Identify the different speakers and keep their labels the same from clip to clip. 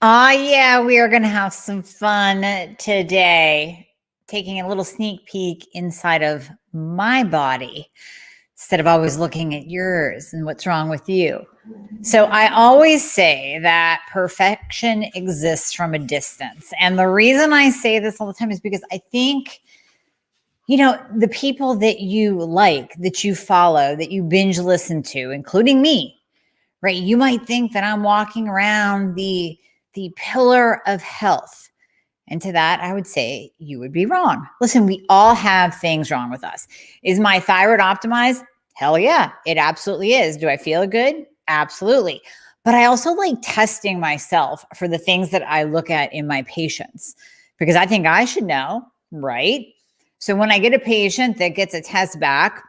Speaker 1: Yeah, we are going to have some fun today, taking a little sneak peek inside of my body instead of always looking at yours and what's wrong with you. So I always say that perfection exists from a distance. And the reason I say this all the time is because I think, the people that you like, that you follow, that you binge listen to, including me, right? You might think that I'm walking around the pillar of health. And to that, I would say you would be wrong. Listen, we all have things wrong with us. Is my thyroid optimized? Hell yeah, it absolutely is. Do I feel good? Absolutely. But I also like testing myself for the things that I look at in my patients because I think I should know, right? So when I get a patient that gets a test back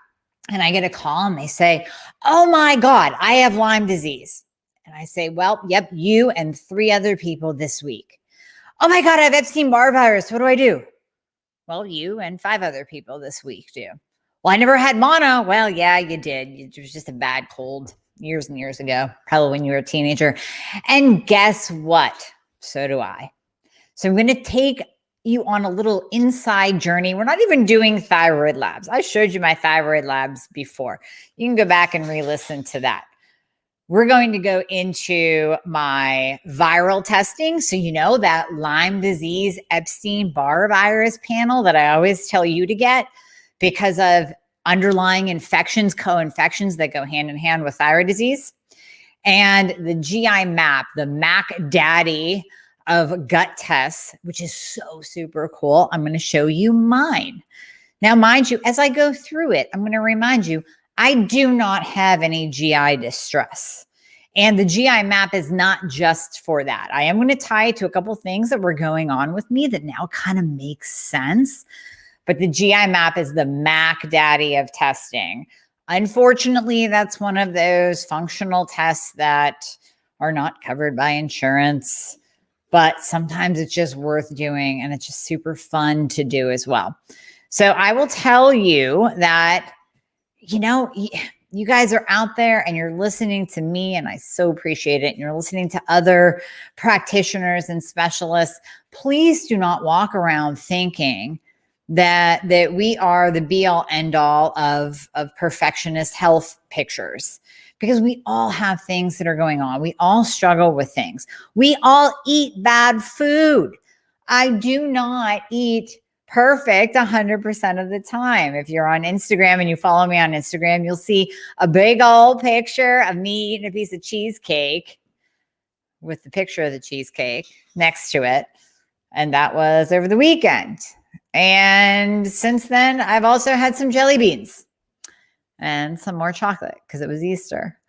Speaker 1: and I get a call and they say, "Oh my God, I have Lyme disease." And I say, "Well, yep, you and 3 other people this week." "Oh my God, I have Epstein-Barr virus. What do I do?" "Well, you and 5 other people this week do." "Well, I never had mono." "Well, yeah, you did. It was just a bad cold years and years ago, probably when you were a teenager." And guess what? So do I. So I'm going to take you on a little inside journey. We're not even doing thyroid labs. I showed you my thyroid labs before. You can go back and re-listen to that. We're going to go into my viral testing. So, that Lyme disease, Epstein-Barr virus panel that I always tell you to get because of underlying infections, co-infections that go hand in hand with thyroid disease. And the GI map, the Mac Daddy of gut tests, which is so super cool. I'm going to show you mine. Now, mind you, as I go through it, I'm going to remind you, I do not have any GI distress. And the GI map is not just for that. I am going to tie it to a couple of things that were going on with me that now kind of makes sense. But the GI map is the Mac Daddy of testing. Unfortunately, that's one of those functional tests that are not covered by insurance, but sometimes it's just worth doing and it's just super fun to do as well. So I will tell you that, you guys are out there and you're listening to me, and I so appreciate it. And you're listening to other practitioners and specialists. Please do not walk around thinking that we are the be all end all of perfectionist health pictures, because we all have things that are going on. We all struggle with things. We all eat bad food. I do not eat perfect 100% of the time. If you're on Instagram and you follow me on Instagram, you'll see a big old picture of me eating a piece of cheesecake with the picture of the cheesecake next to it. And that was over the weekend. And since then, I've also had some jelly beans and some more chocolate because it was Easter.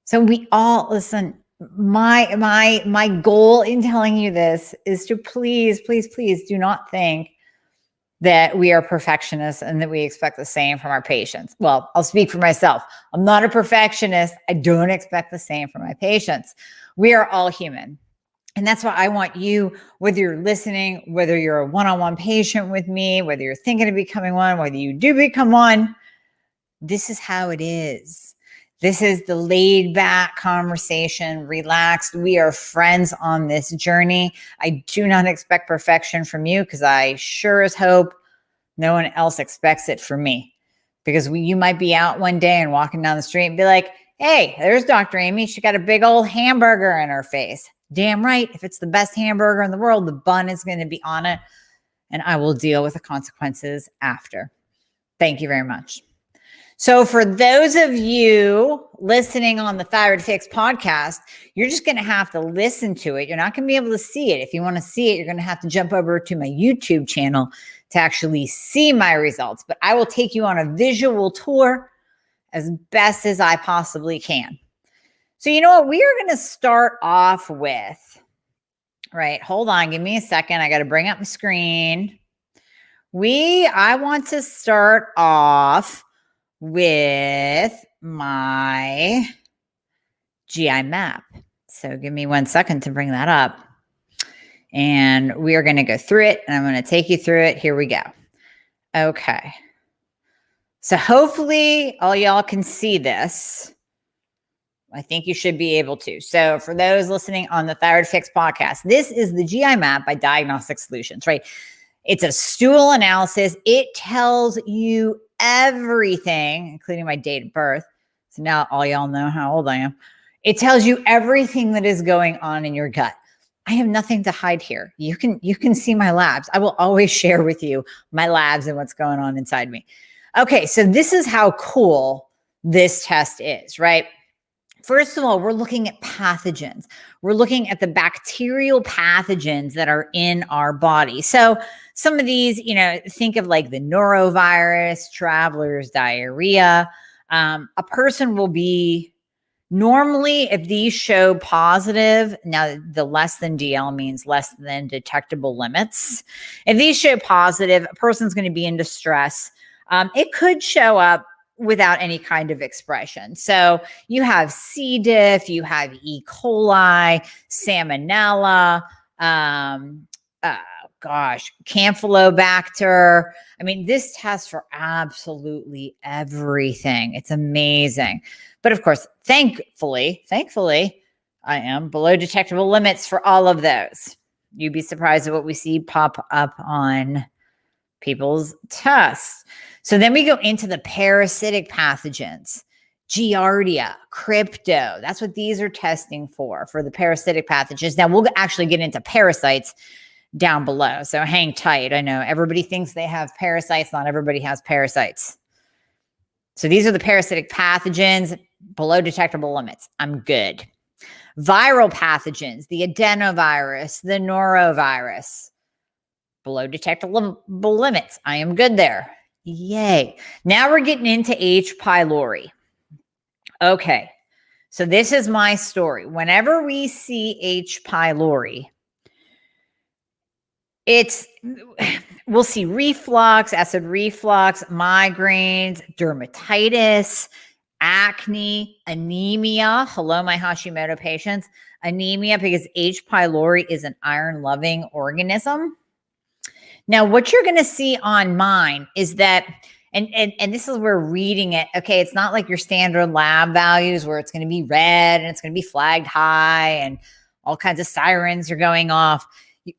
Speaker 1: So we all, listen, my goal in telling you this is to please, please, please do not think that we are perfectionists and that we expect the same from our patients. Well, I'll speak for myself. I'm not a perfectionist. I don't expect the same from my patients. We are all human. And that's why I want you, whether you're listening, whether you're a one-on-one patient with me, whether you're thinking of becoming one, whether you do become one, this is how it is. This is the laid back conversation, relaxed. We are friends on this journey. I do not expect perfection from you because I sure as hope no one else expects it from me. Because you might be out one day and walking down the street and be like, "Hey, there's Dr. Amie. She got a big old hamburger in her face." Damn right. If it's the best hamburger in the world, the bun is going to be on it, and I will deal with the consequences after. Thank you very much. So for those of you listening on the Thyroid Fix podcast, you're just going to have to listen to it. You're not going to be able to see it. If you want to see it, you're going to have to jump over to my YouTube channel to actually see my results. But I will take you on a visual tour as best as I possibly can. So you know what? We are going to start off with, right? Hold on. Give me a second. I got to bring up my screen. I want to start off with my GI map. So give me 1 second to bring that up. And we are going to go through it, and I'm going to take you through it. Here we go. Okay. So hopefully all y'all can see this. I think you should be able to. So for those listening on the Thyroid Fix podcast, this is the GI map by Diagnostic Solutions, right? It's a stool analysis. It tells you everything, including my date of birth. So now all y'all know how old I am. It tells you everything that is going on in your gut. I have nothing to hide here. You can see my labs. I will always share with you my labs and what's going on inside me. Okay, so this is how cool this test is, right? First of all, we're looking at pathogens. We're looking at the bacterial pathogens that are in our body. So some of these, think of like the norovirus, traveler's diarrhea. A person will be normally, if these show positive, now the less than DL means less than detectable limits. If these show positive, a person's going to be in distress. It could show up without any kind of expression. So you have C. diff, you have E. coli, salmonella, Campylobacter. I mean, this tests for absolutely everything. It's amazing. But of course, thankfully, I am below detectable limits for all of those. You'd be surprised at what we see pop up on people's tests. So then we go into the parasitic pathogens, Giardia, Crypto. That's what these are testing for the parasitic pathogens. Now we'll actually get into parasites down below. So hang tight. I know everybody thinks they have parasites. Not everybody has parasites. So these are the parasitic pathogens below detectable limits. I'm good. Viral pathogens, the adenovirus, the norovirus, below detectable limits. I am good there. Yay. Now we're getting into H. pylori. Okay. So this is my story. Whenever we see H. pylori, we'll see reflux, acid reflux, migraines, dermatitis, acne, anemia. Hello, my Hashimoto patients. Anemia, because H. pylori is an iron-loving organism. Now, what you're going to see on mine is that, and this is where reading it, okay, it's not like your standard lab values where it's going to be red and it's going to be flagged high and all kinds of sirens are going off.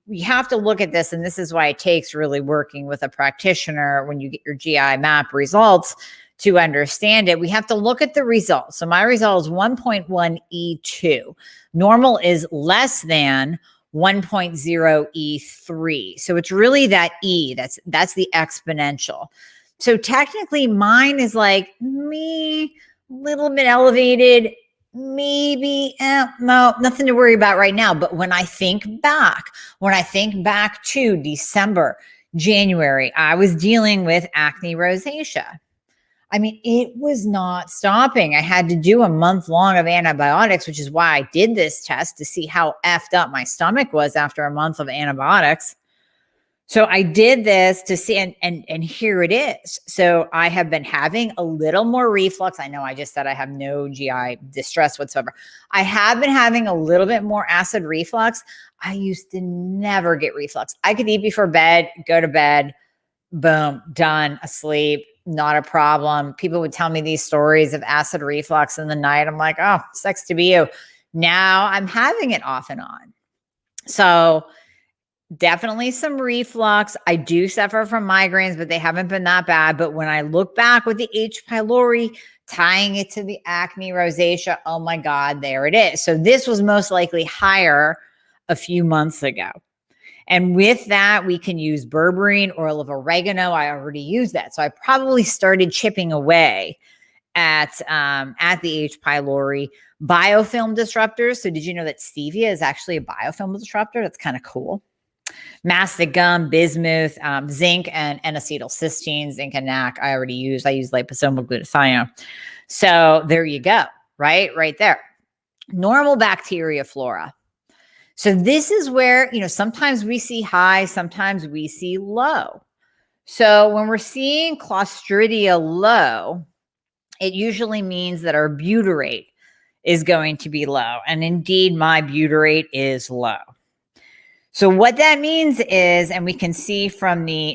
Speaker 1: You have to look at this, and this is why it takes really working with a practitioner when you get your GI map results to understand it. We have to look at the results. So my result is 1.1 E2. Normal is less than 1.0 E3. So it's really that E, that's the exponential. So technically mine is like me, a little bit elevated, maybe, no, nothing to worry about right now. But when I think back to December, January, I was dealing with acne rosacea. I mean, it was not stopping. I had to do a month long of antibiotics, which is why I did this test to see how effed up my stomach was after a month of antibiotics. So I did this to see, and here it is. So I have been having a little more reflux. I know I just said I have no GI distress whatsoever. I have been having a little bit more acid reflux. I used to never get reflux. I could eat before bed, go to bed, boom, done, asleep, not a problem. People would tell me these stories of acid reflux in the night. I'm like, oh, sucks to be you. Now I'm having it off and on. So definitely some reflux. I do suffer from migraines, but they haven't been that bad. But when I look back with the H. pylori, tying it to the acne rosacea, oh my God, there it is. So this was most likely higher a few months ago. And with that, we can use berberine, oil of oregano. I already used that. So I probably started chipping away at the H. pylori. Biofilm disruptors. So did you know that stevia is actually a biofilm disruptor? That's kind of cool. Mastic gum, bismuth, zinc, and N-acetylcysteine, zinc and NAC. I use liposomal glutathione. So there you go, right there. Normal bacteria flora. So this is where, sometimes we see high, sometimes we see low. So when we're seeing Clostridia low, it usually means that our butyrate is going to be low. And indeed, my butyrate is low. So what that means is, and we can see from the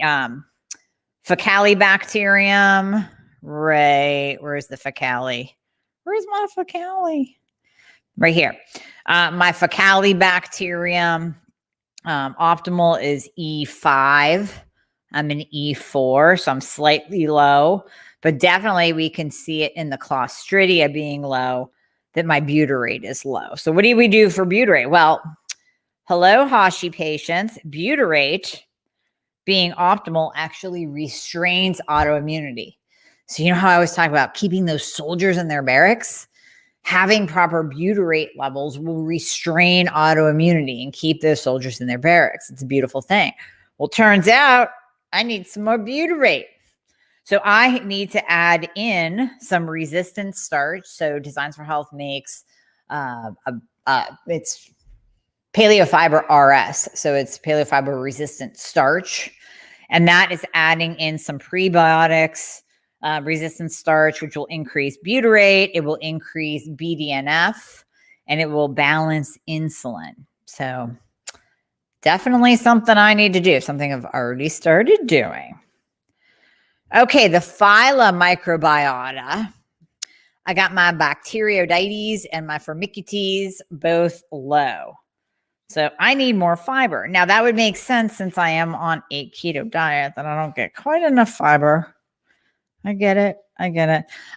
Speaker 1: Faecalibacterium, right? Where's the Faecali? Where's my Faecali? right here. My Faecalibacterium optimal is E5. I'm an E4, so I'm slightly low, but definitely we can see it in the Clostridia being low, that my butyrate is low. So what do we do for butyrate? Well, hello, Hashi patients. Butyrate being optimal actually restrains autoimmunity. So you know how I always talk about keeping those soldiers in their barracks? Having proper butyrate levels will restrain autoimmunity and keep those soldiers in their barracks. It's a beautiful thing. Well, turns out I need some more butyrate. So I need to add in some resistant starch. So Designs for Health makes it's Paleofiber RS. So it's paleofiber resistant starch. And that is adding in some prebiotics, resistant starch, which will increase butyrate. It will increase BDNF, and it will balance insulin. So definitely something I need to do, something I've already started doing. Okay, the phyla microbiota. I got my Bacteroidetes and my Firmicutes both low. So I need more fiber. Now that would make sense since I am on a keto diet that I don't get quite enough fiber. I get it.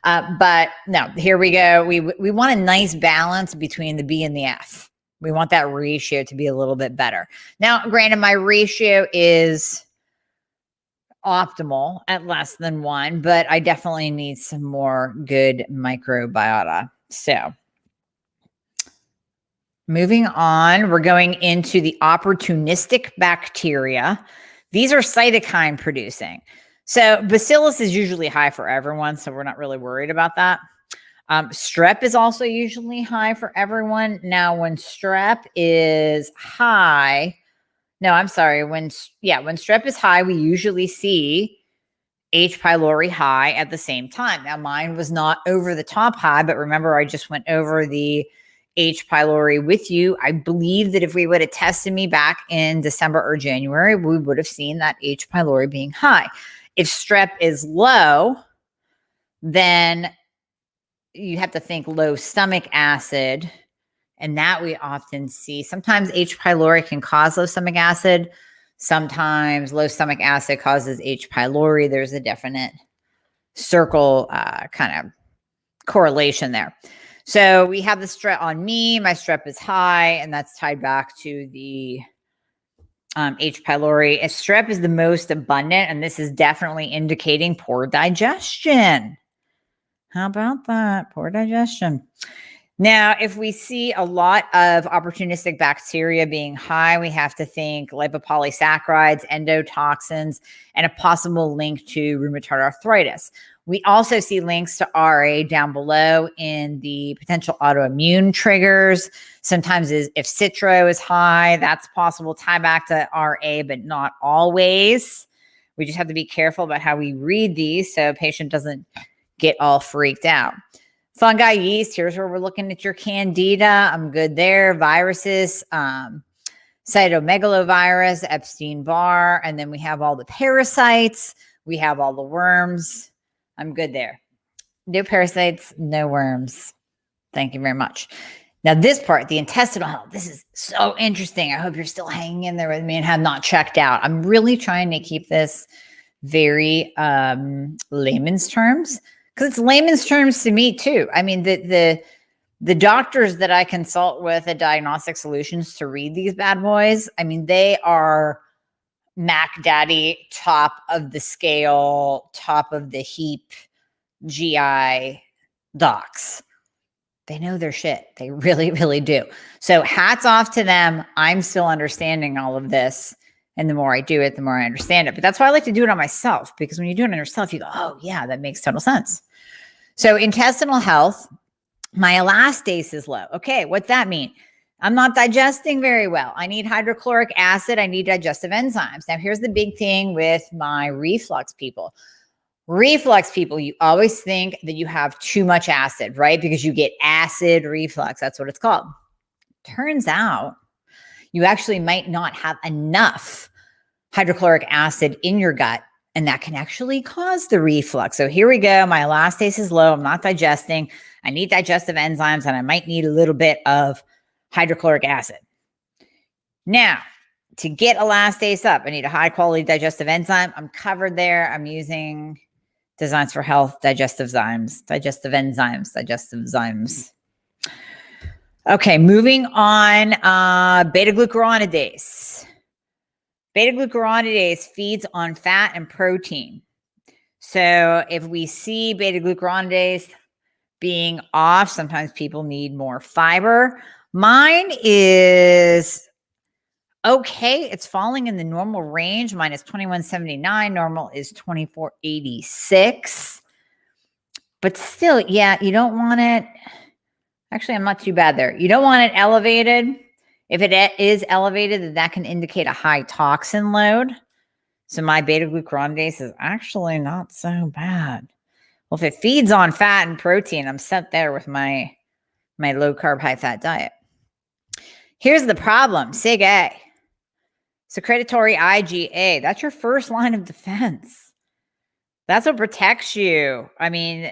Speaker 1: But no, here we go. We want a nice balance between the B and the F. We want that ratio to be a little bit better. Now, granted, my ratio is optimal at less than 1, but I definitely need some more good microbiota. So moving on, we're going into the opportunistic bacteria. These are cytokine producing. So Bacillus is usually high for everyone, so we're not really worried about that. Strep is also usually high for everyone. Now, when strep is high, when strep is high, we usually see H. pylori high at the same time. Now, mine was not over the top high, but remember, I just went over the H. pylori with you. I believe that if we would have tested me back in December or January, we would have seen that H. pylori being high. If strep is low, then you have to think low stomach acid, and that we often see. Sometimes H. pylori can cause low stomach acid. Sometimes low stomach acid causes H. pylori. There's a definite circle kind of correlation there. So we have the strep on me. My strep is high, and that's tied back to the H. pylori. Strep is the most abundant, and this is definitely indicating poor digestion. How about that? Poor digestion. Now, if we see a lot of opportunistic bacteria being high, we have to think lipopolysaccharides, endotoxins, and a possible link to rheumatoid arthritis. We also see links to RA down below in the potential autoimmune triggers. Sometimes if citro is high, that's possible tie back to RA, but not always. We just have to be careful about how we read these so a patient doesn't get all freaked out. Fungi, yeast, here's where we're looking at your candida. I'm good there. Viruses, cytomegalovirus, Epstein-Barr, and then we have all the parasites. We have all the worms. I'm good there. No parasites, no worms. Thank you very much. Now this part, the intestinal health, this is so interesting. I hope you're still hanging in there with me and have not checked out. I'm really trying to keep this very layman's terms, because it's layman's terms to me too. I mean, the doctors that I consult with at Diagnostic Solutions to read these bad boys, I mean, they are Mac Daddy, top of the scale, top of the heap GI docs. They know their shit. They really, really do. So hats off to them. I'm still understanding all of this. And the more I do it, the more I understand it. But that's why I like to do it on myself, because when you do it on yourself, you go, oh, yeah, that makes total sense. So intestinal health, my elastase is low. Okay, what's that mean? I'm not digesting very well. I need hydrochloric acid. I need digestive enzymes. Now, here's the big thing with my reflux people. Reflux people, you always think that you have too much acid, right? Because you get acid reflux. That's what it's called. Turns out you actually might not have enough hydrochloric acid in your gut And that can actually cause the reflux. So here we go. My elastase is low. I'm not digesting. I need digestive enzymes, and I might need a little bit of hydrochloric acid. Now, to get elastase up, I need a high quality digestive enzyme. I'm covered there. I'm using Designs for Health digestive enzymes. Okay, moving on. Beta-glucuronidase. Beta-glucuronidase feeds on fat and protein. So if we see beta-glucuronidase being off, sometimes people need more fiber. Mine is okay. It's falling in the normal range. Mine is 2179. Normal is 2486. But still, yeah, you don't want it. Actually, I'm not too bad there. You don't want it elevated. If it is elevated, then that can indicate a high toxin load. So my beta-glucuronidase is actually not so bad. Well, if it feeds on fat and protein, I'm set there with my low-carb, high-fat diet. Here's the problem, Sig-A. Secretory IgA. That's your first line of defense. That's what protects you. I mean,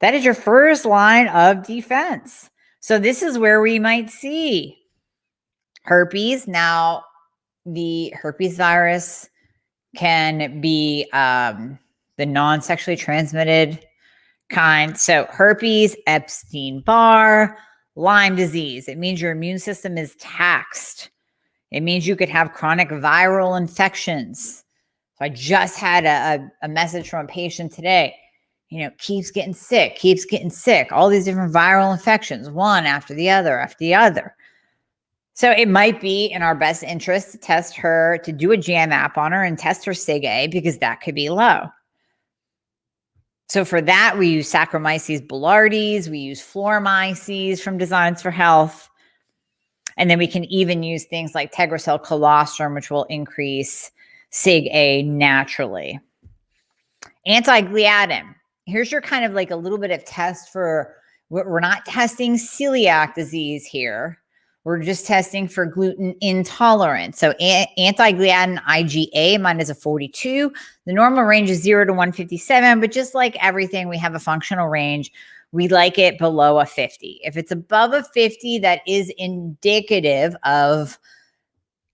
Speaker 1: that is your first line of defense. So this is where we might see herpes. Now, the herpes virus can be the non-sexually transmitted kind. So herpes, Epstein-Barr, Lyme disease. It means your immune system is taxed. It means you could have chronic viral infections. So I just had a message from a patient today. Keeps getting sick. All these different viral infections, one after the other. So it might be in our best interest to test her, to do a GI-map on her and test her Sig-A, because that could be low. So for that, we use Saccharomyces boulardii, we use Floromyces from Designs for Health. And then we can even use things like Tegracel colostrum, which will increase Sig-A naturally. Anti-gliadin. Here's your kind of like a little bit of test for, we're not testing celiac disease here. We're just testing for gluten intolerance. So anti-gliadin IgA, mine is a 42. The normal range is 0 to 157, but just like everything, we have a functional range. We like it below a 50. If it's above a 50, that is indicative of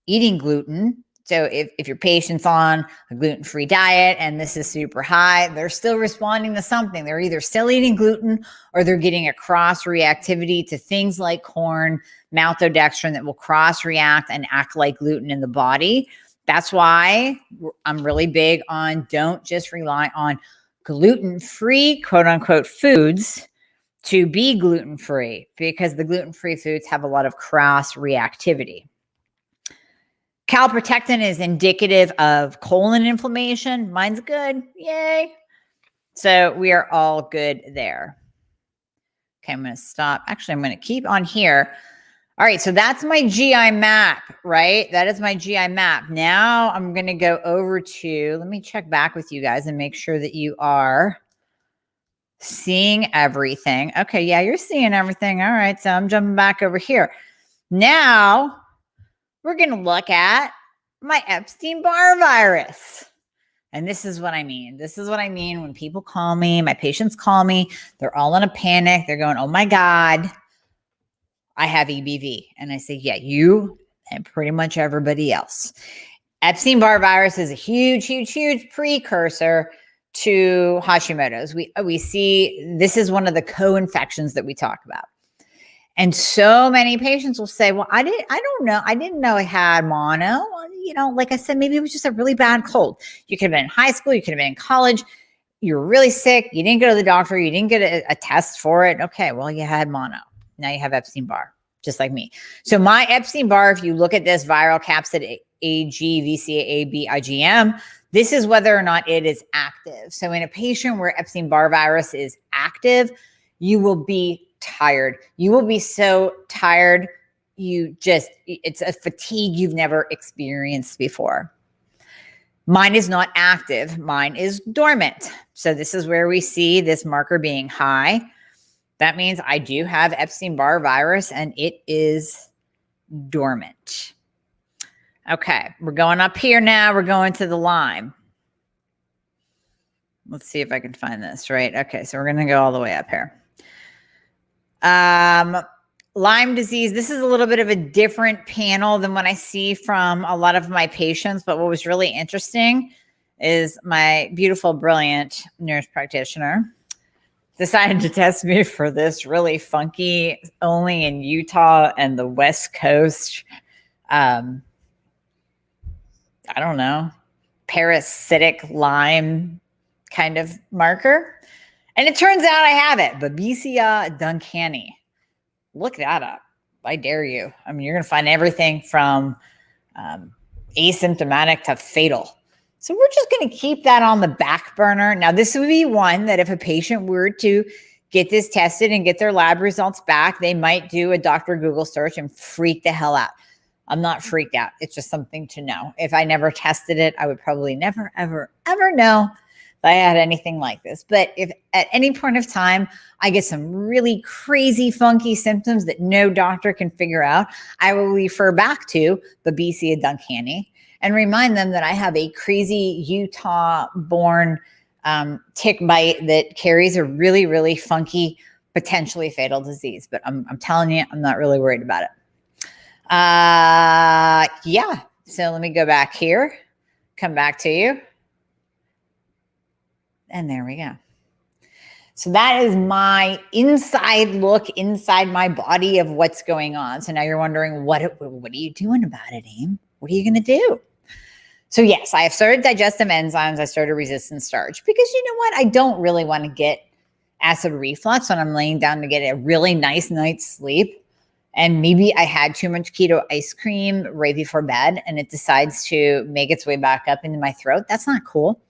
Speaker 1: eating gluten. So if your patient's on a gluten-free diet and this is super high, they're still responding to something. They're either still eating gluten or they're getting a cross-reactivity to things like corn, maltodextrin that will cross-react and act like gluten in the body. That's why I'm really big on don't just rely on gluten-free, quote-unquote, foods to be gluten-free, because the gluten-free foods have a lot of cross-reactivity. Calprotectin is indicative of colon inflammation. Mine's good. Yay. So we are all good there. Okay, I'm going to stop. Actually, I'm going to keep on here. All right, so that's my GI map, right? That is my GI map. Now I'm going to go over to, let me check back with you guys and make sure that you are seeing everything. Okay, yeah, you're seeing everything. All right, so I'm jumping back over here. Now we're going to look at my Epstein-Barr virus. And this is what I mean. This is what I mean when people call me, my patients call me, they're all in a panic. They're going, oh my God, I have EBV. And I say, yeah, you and pretty much everybody else. Epstein-Barr virus is a huge, huge, huge precursor to Hashimoto's. We see this is one of the co-infections that we talk about. And so many patients will say, well, I don't know. I didn't know I had mono. Like I said, maybe it was just a really bad cold. You could have been in high school. You could have been in college. You were really sick. You didn't go to the doctor. You didn't get a test for it. Okay, well, you had mono. Now you have Epstein-Barr, just like me. So my Epstein-Barr, if you look at this viral capsid AG, IgM, this is whether or not it is active. So in a patient where Epstein-Barr virus is active, you will be tired. You will be so tired. It's a fatigue you've never experienced before. Mine is not active. Mine is dormant. So this is where we see this marker being high. That means I do have Epstein-Barr virus and it is dormant. Okay, we're going up here now. We're going to the Lyme. Let's see if I can find this, right? Okay, so we're going to go all the way up here. Lyme disease. This is a little bit of a different panel than what I see from a lot of my patients. But what was really interesting is my beautiful, brilliant nurse practitioner decided to test me for this really funky, only in Utah and the West Coast. I don't know, parasitic Lyme kind of marker. And it turns out I have it, Babesia duncani. Look that up. I dare you. I mean, you're going to find everything from asymptomatic to fatal. So we're just going to keep that on the back burner. Now, this would be one that if a patient were to get this tested and get their lab results back, they might do a Dr. Google search and freak the hell out. I'm not freaked out. It's just something to know. If I never tested it, I would probably never, ever, ever know that I had anything like this. But if at any point of time I get some really crazy, funky symptoms that no doctor can figure out, I will refer back to Babesia duncani and remind them that I have a crazy Utah-born tick bite that carries a really, really funky, potentially fatal disease. But I'm telling you, I'm not really worried about it. Yeah. So let me go back here, come back to you. And there we go. So that is my inside look inside my body of what's going on. So now you're wondering, what are you doing about it, Amie? What are you going to do? So yes, I have started digestive enzymes. I started resistant starch because you know what? I don't really want to get acid reflux when I'm laying down to get a really nice night's sleep. And maybe I had too much keto ice cream right before bed and it decides to make its way back up into my throat. That's not cool.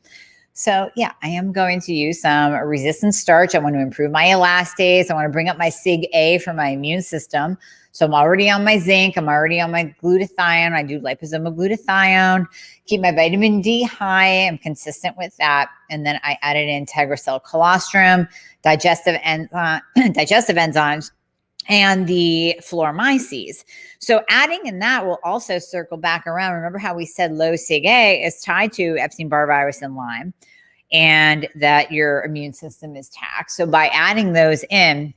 Speaker 1: So yeah, I am going to use some resistant starch. I want to improve my elastase. I want to bring up my Sig-A for my immune system. So I'm already on my zinc. I'm already on my glutathione. I do liposomal glutathione, keep my vitamin D high. I'm consistent with that. And then I added in Tegracell colostrum, digestive enzymes, and the Phyloromyces. So adding in that will also circle back around. Remember how we said low Sig-A is tied to Epstein-Barr virus and Lyme, and that your immune system is taxed. So by adding those in,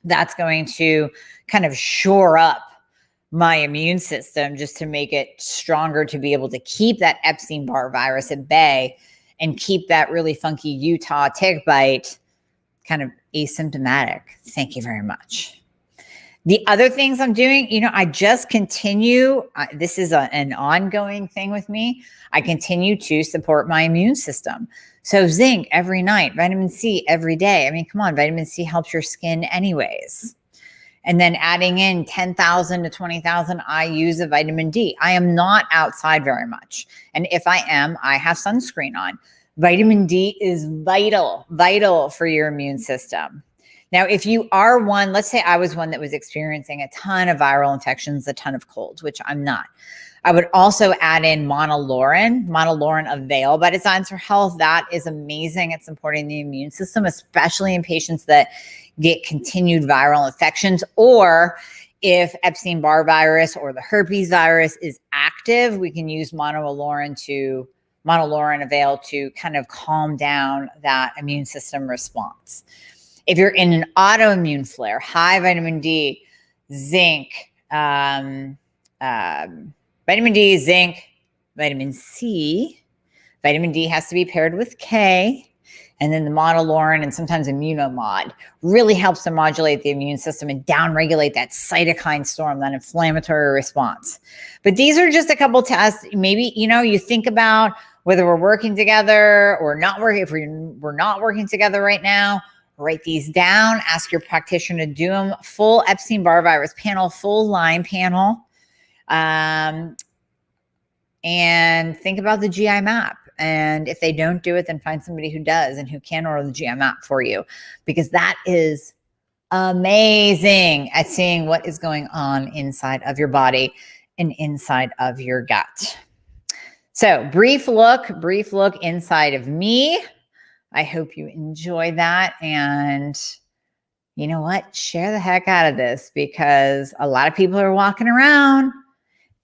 Speaker 1: that's going to kind of shore up my immune system just to make it stronger to be able to keep that Epstein-Barr virus at bay and keep that really funky Utah tick bite kind of asymptomatic. Thank you very much. The other things I'm doing, I just continue. This is an ongoing thing with me. I continue to support my immune system. So zinc every night, vitamin C every day. I mean, come on, vitamin C helps your skin anyways. And then adding in 10,000 to 20,000 IUs of vitamin D. I am not outside very much. And if I am, I have sunscreen on. Vitamin D is vital for your immune system. Now, if you are one, let's say I was one that was experiencing a ton of viral infections, a ton of colds, which I'm not. I would also add in monolaurin Avail by Designs for Health. That is amazing at supporting the immune system, especially in patients that get continued viral infections, or if Epstein-Barr virus or the herpes virus is active, we can use monolaurin Avail to kind of calm down that immune system response. If you're in an autoimmune flare, high vitamin D, zinc, vitamin D, zinc, vitamin C. Vitamin D has to be paired with K. And then the monolaurin and sometimes immunomod really helps to modulate the immune system and downregulate that cytokine storm, that inflammatory response. But these are just a couple tests. Maybe, you think about whether we're working together or not working. If we're not working together right now, write these down, ask your practitioner to do them. Full Epstein-Barr virus panel, full Lyme panel. And think about the GI map. And if they don't do it, then find somebody who does and who can order the GI map for you, because that is amazing at seeing what is going on inside of your body and inside of your gut. So brief look inside of me. I hope you enjoy that. And you know what? Share the heck out of this, because a lot of people are walking around.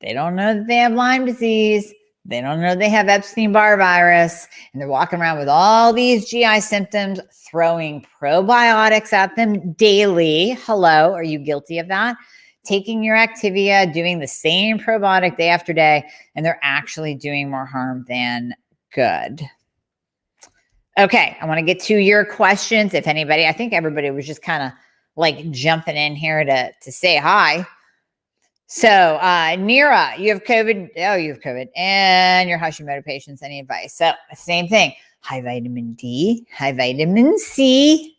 Speaker 1: They don't know that they have Lyme disease. They don't know they have Epstein-Barr virus, and they're walking around with all these GI symptoms, throwing probiotics at them daily. Hello, are you guilty of that? Taking your Activia, doing the same probiotic day after day, and they're actually doing more harm than good. Okay, I want to get to your questions. If anybody, I think everybody was just kind of like jumping in here to say hi. So, Nira, you have COVID. Oh, you have COVID and your Hashimoto patients. Any advice? So, same thing. High vitamin D, high vitamin C,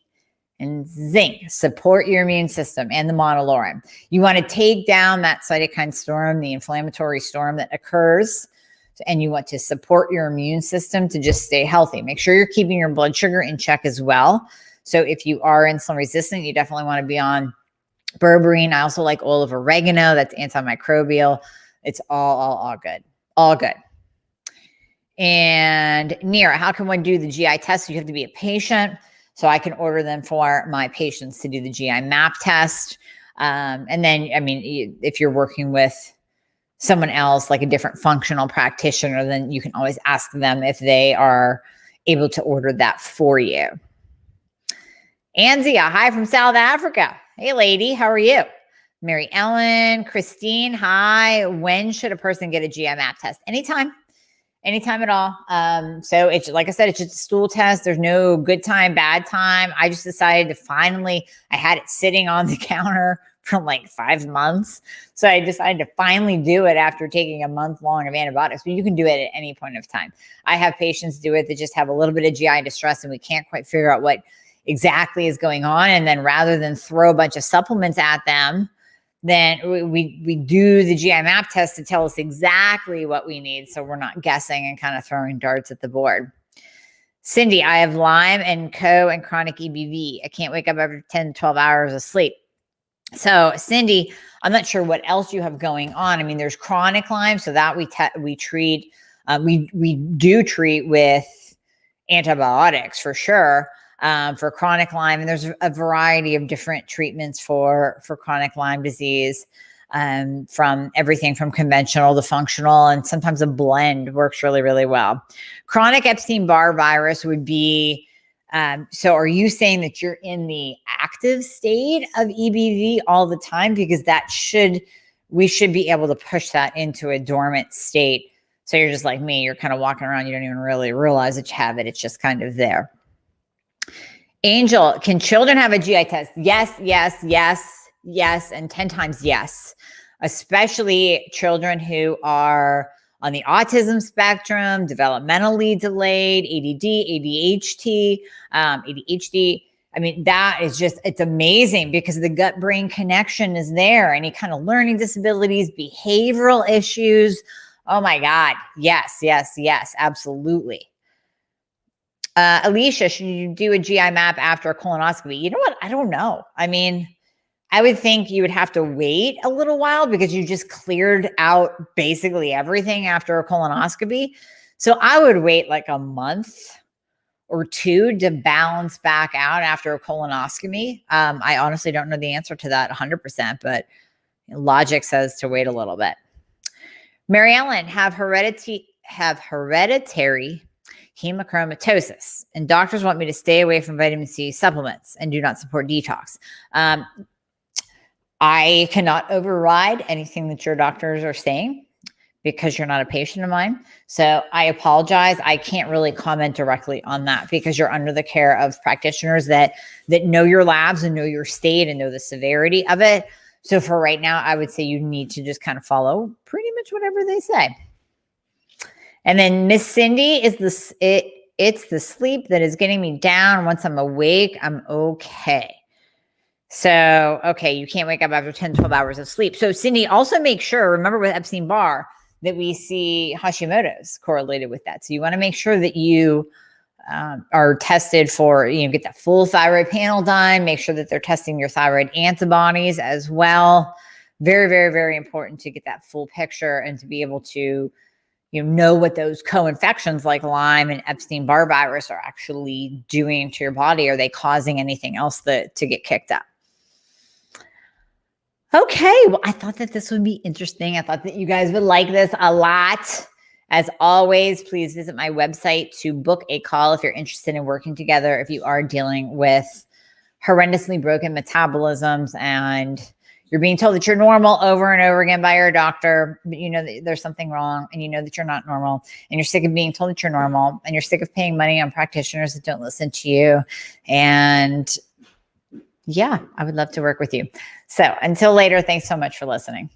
Speaker 1: and zinc. Support your immune system and the monolaurin. You want to take down that cytokine storm, the inflammatory storm that occurs, and you want to support your immune system to just stay healthy. Make sure you're keeping your blood sugar in check as well. So, if you are insulin resistant, you definitely want to be on berberine. I also like oil of oregano. That's antimicrobial. It's all good. All good. And Nira, how can one do the GI test? You have to be a patient. So I can order them for my patients to do the GI map test. And then, I mean, if you're working with someone else, like a different functional practitioner, then you can always ask them if they are able to order that for you. Anzia, hi from South Africa. Hey, lady, how are you? Mary Ellen, Christine, hi. When should a person get a GI map test? Anytime at all. So it's, like I said, it's just a stool test. There's no good time, bad time. I just decided to finally, I had it sitting on the counter for like 5 months. So I decided to finally do it after taking a month long of antibiotics, but you can do it at any point of time. I have patients do it that just have a little bit of GI distress and we can't quite figure out what exactly is going on. And then rather than throw a bunch of supplements at them, then we do the GI map test to tell us exactly what we need. So we're not guessing and kind of throwing darts at the board. Cindy, I have Lyme and CO and chronic EBV. I can't wake up after 10, 12 hours of sleep. So Cindy, I'm not sure what else you have going on. I mean, there's chronic Lyme, so that we treat, we do treat with antibiotics for sure. For chronic Lyme, and there's a variety of different treatments for chronic Lyme disease, from everything from conventional to functional, and sometimes a blend works really, really well. Chronic Epstein-Barr virus would be, so are you saying that you're in the active state of EBV all the time? Because we should be able to push that into a dormant state. So you're just like me, you're kind of walking around, you don't even really realize that you have it. It's just kind of there. Angel, can children have a GI test? Yes, and 10 times yes, especially children who are on the autism spectrum, developmentally delayed, ADD, ADHD. I mean, that is just, it's amazing because the gut-brain connection is there. Any kind of learning disabilities, behavioral issues. Oh my God. Yes, absolutely. Alicia, should you do a GI map after a colonoscopy? You know what? I don't know. I mean, I would think you would have to wait a little while because you just cleared out basically everything after a colonoscopy. So I would wait like a month or two to balance back out after a colonoscopy. I honestly don't know the answer to that 100%, but logic says to wait a little bit. Mary Ellen, have hereditary hemochromatosis, and doctors want me to stay away from vitamin C supplements and do not support detox. I cannot override anything that your doctors are saying because you're not a patient of mine. So I apologize. I can't really comment directly on that because you're under the care of practitioners that know your labs and know your state and know the severity of it. So for right now, I would say you need to just kind of follow pretty much whatever they say. And then Miss Cindy, it's the sleep that is getting me down. Once I'm awake, I'm okay. So, okay, you can't wake up after 10, 12 hours of sleep. So Cindy, also make sure, remember with Epstein-Barr, that we see Hashimoto's correlated with that. So you want to make sure that you are tested for, get that full thyroid panel done. Make sure that they're testing your thyroid antibodies as well. Very, very, very important to get that full picture and to be able to know what those co-infections like Lyme and Epstein-Barr virus are actually doing to your body. Are they causing anything else to get kicked up? Okay, well, I thought that this would be interesting. I thought that you guys would like this a lot. As always, please visit my website to book a call if you're interested in working together, if you are dealing with horrendously broken metabolisms and you're being told that you're normal over and over again by your doctor, but you know that there's something wrong and you know that you're not normal and you're sick of being told that you're normal and you're sick of paying money on practitioners that don't listen to you. And yeah, I would love to work with you. So until later, thanks so much for listening.